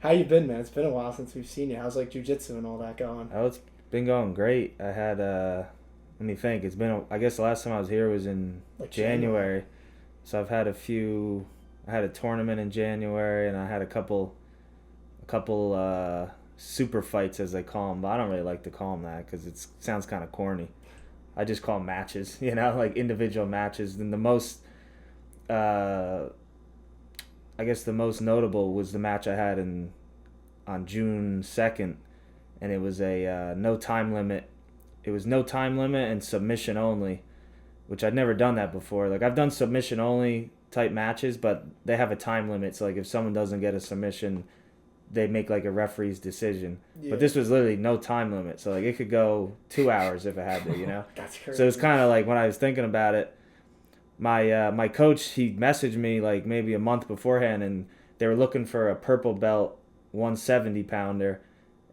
How you been, man? It's been a while since we've seen you. How's like Jiu Jitsu and all that going? Oh, it's been going great. I had let me think. It's been I guess the last time I was here was in Like January. So I've had I had a tournament in January and I had a couple super fights as they call them, but I don't really like to call them that cuz it sounds kind of corny. I just call them matches, like individual matches. And the most I guess the most notable was the match I had on June 2nd, and it was a no time limit. It was no time limit and submission only, which I'd never done that before. Like I've done submission only type matches, but they have a time limit. So like if someone doesn't get a submission, they make like a referee's decision. Yeah. But this was literally no time limit. So like it could go 2 hours if it had to. That's crazy. So it's kind of like when I was thinking about it, my coach, he messaged me like maybe a month beforehand, and they were looking for a purple belt 170 pounder.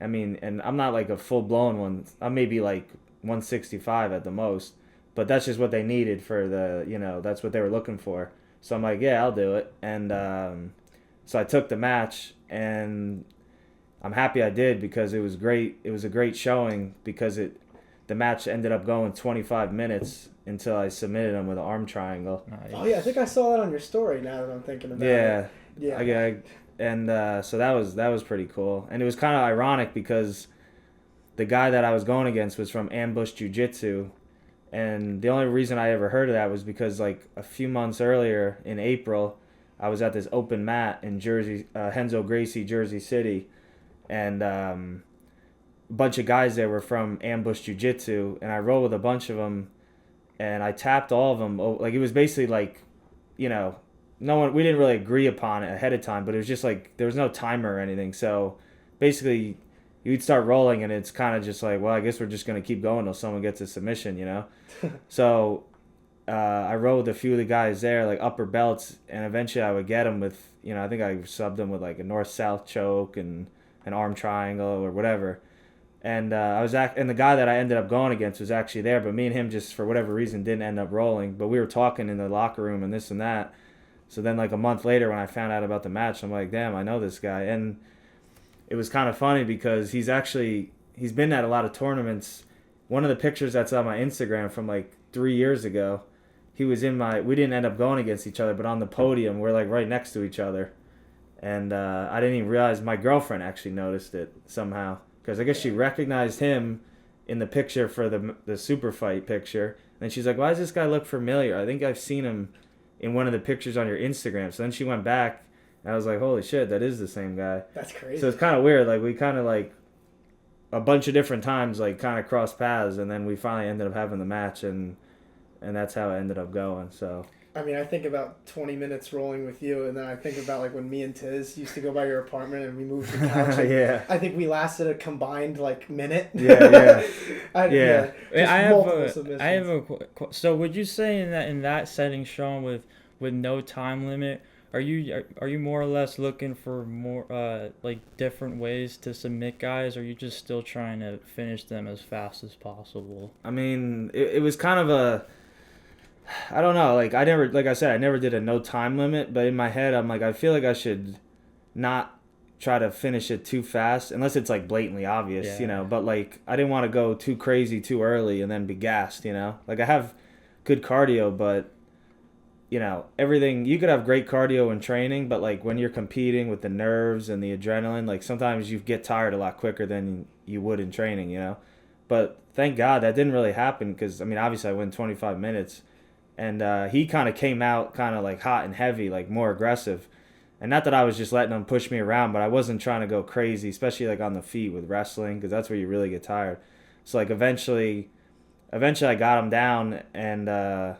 I mean, and I'm not like a full blown one. I'm maybe like 165 at the most, but that's just what they needed for that's what they were looking for. So I'm like, yeah, I'll do it. And so I took the match, and I'm happy I did because it was great. It was a great showing because the match ended up going 25 minutes until I submitted him with an arm triangle. Nice. Oh yeah, I think I saw that on your story. Now that I'm thinking about it. Yeah. So that was pretty cool, and it was kind of ironic because the guy that I was going against was from Ambush Jiu Jitsu, and the only reason I ever heard of that was because like a few months earlier in April, I was at this open mat in Jersey, Henzo Gracie, Jersey City, and a bunch of guys there were from Ambush Jiu Jitsu, and I rolled with a bunch of them, and I tapped all of them. Like it was basically like, no one, we didn't really agree upon it ahead of time, but it was just like there was no timer or anything. So basically you'd start rolling and it's kind of just like, well, I guess we're just going to keep going until someone gets a submission. So I rolled with a few of the guys there, like upper belts, and eventually I would get them with, I think I subbed them with like a north-south choke and an arm triangle or whatever. And and the guy that I ended up going against was actually there, but me and him just for whatever reason didn't end up rolling. But we were talking in the locker room and this and that. So then like a month later when I found out about the match, I'm like, damn, I know this guy. And it was kind of funny because he's been at a lot of tournaments. One of the pictures that's on my Instagram from like 3 years ago, we didn't end up going against each other, but on the podium, we're like right next to each other. And I didn't even realize my girlfriend actually noticed it somehow. Because I guess she recognized him in the picture for the super fight picture. And she's like, why does this guy look familiar? I think I've seen him in one of the pictures on your Instagram. So then she went back, and I was like, holy shit, that is the same guy. That's crazy. So it's kind of weird. Like, we kind of like a bunch of different times, like, kind of crossed paths. And then we finally ended up having the match, and that's how it ended up going. So I mean, I think about 20 minutes rolling with you, and then I think about like when me and Tiz used to go by your apartment and we moved the couch. Yeah. I think we lasted a combined like minute. Yeah. So would you say in that setting, Sean, with no time limit, are you more or less looking for more like different ways to submit guys, or are you just still trying to finish them as fast as possible? I mean, it was kind of I don't know. Like I never did a no time limit, but in my head, I'm like, I feel like I should not try to finish it too fast unless it's like blatantly obvious, but like I didn't want to go too crazy too early and then be gassed, like I have good cardio, but everything, you could have great cardio in training, but like when you're competing with the nerves and the adrenaline, like sometimes you get tired a lot quicker than you would in training, but thank God that didn't really happen. Because I mean, obviously I went 25 minutes. And he kind of came out kind of like hot and heavy, like more aggressive. And not that I was just letting him push me around, but I wasn't trying to go crazy, especially like on the feet with wrestling, because that's where you really get tired. So like eventually I got him down, and then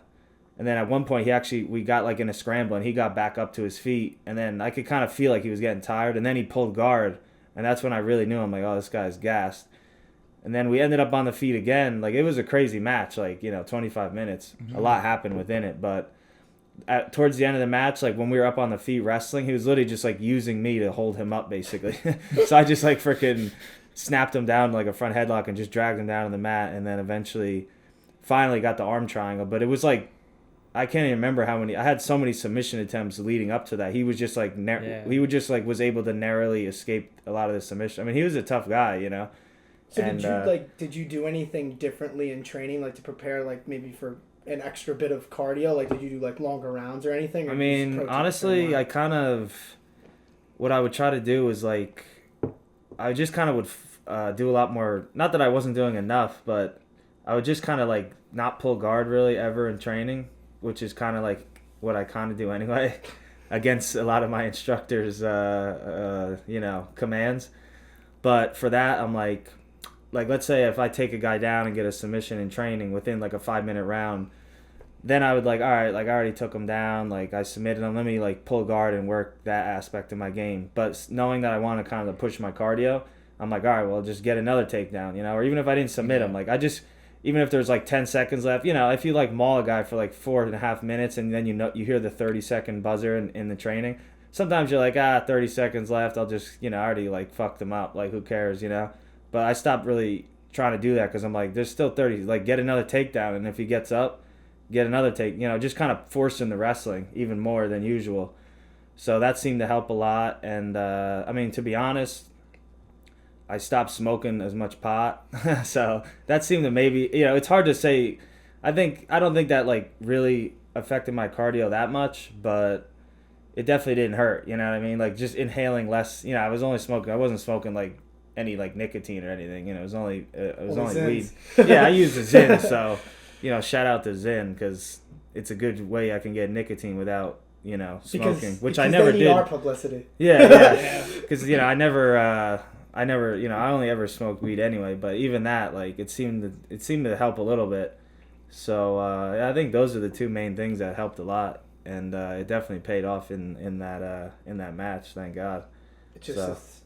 at one point we got like in a scramble, and he got back up to his feet, and then I could kind of feel like he was getting tired, and then he pulled guard, and that's when I really knew. I'm like, oh, this guy's gassed. And then we ended up on the feet again. Like, it was a crazy match, like, 25 minutes. Mm-hmm. A lot happened within it. But towards the end of the match, like, when we were up on the feet wrestling, he was literally just, like, using me to hold him up, basically. So I just, like, freaking snapped him down like a front headlock and just dragged him down to the mat. And then finally got the arm triangle. But it was, like, I can't even remember how many. I had so many submission attempts leading up to that. He was just like he would just like was able to narrowly escape a lot of the submission. I mean, he was a tough guy, you know. So did you do anything differently in training, like to prepare, like maybe for an extra bit of cardio? Like, did you do like longer rounds or anything? Or I mean, honestly, I kind of, what I would try to do is like, I just kind of would do a lot more. Not that I wasn't doing enough, but I would just kind of like not pull guard really ever in training, which is kind of like what I kind of do anyway, against a lot of my instructors, you know, commands. But for that, I'm like let's say if I take a guy down and get a submission in training within like a 5-minute round, then I would like, all right, like I already took him down, like I submitted him, let me like pull guard and work that aspect of my game. But knowing that I want to kind of push my cardio, I'm like, all right, well, just get another takedown, you know, or even if I didn't submit him, like I just, even if there's like 10 seconds left, you know, if you like maul a guy for like 4.5 minutes and then you hear the 30-second buzzer in the training, sometimes you're like, 30 seconds left, I'll just, you know, I already like fucked them up, like who cares, you know. But I stopped really trying to do that because I'm like, there's still 30, like get another takedown, and if he gets up, get another take, you know, just kind of forcing the wrestling even more than usual. So that seemed to help a lot. And I mean, to be honest, I stopped smoking as much pot. So that seemed to maybe, you know, it's hard to say. I don't think that like really affected my cardio that much, but it definitely didn't hurt, you know what I mean? Like just inhaling less, you know, I wasn't smoking like any like nicotine or anything, you know, it was only weed. Yeah, I use the Zyn, so, you know, shout out to Zyn because it's a good way I can get nicotine without, you know, smoking, which I never did. Our publicity. Yeah, because you know, I never, you know, I only ever smoked weed anyway. But even that, like, it seemed to help a little bit. So I think those are the two main things that helped a lot, and it definitely paid off in that match. Thank God. It was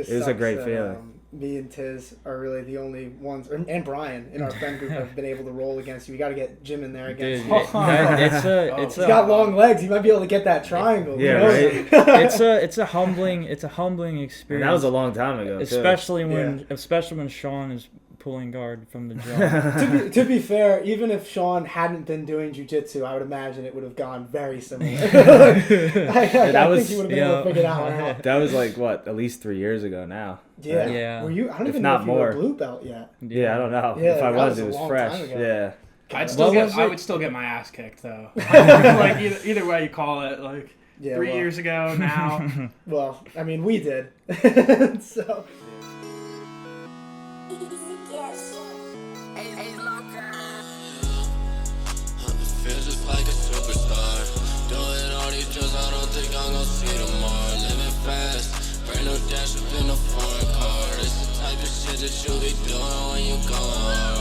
sucks, a great feeling. Me and Tiz are really the only ones, and Brian in our friend group have been able to roll against you. We got to get Jim in there against you. He's got long legs. He might be able to get that triangle. Yeah, right. It's a humbling experience. And that was a long time ago, especially when Sean is pulling guard from the jump. to be fair, even if Sean hadn't been doing jiu-jitsu, I would imagine it would have gone very similar. I think he would have been able to figure that one out. That was like, what, at least 3 years ago now. Yeah. Yeah. Were you? I don't even know if you were a blue belt yet. Yeah, I don't know. Yeah, if I was, it was fresh. Yeah. I would still get my ass kicked though. Like either way you call it, like 3 years ago now. Well, I mean, we did. So. Feel just like a superstar. Doing all these drugs, I don't think I'm gonna see tomorrow. Living fast, brand new dash up in a foreign car. It's the type of shit that you be doing when you going hard.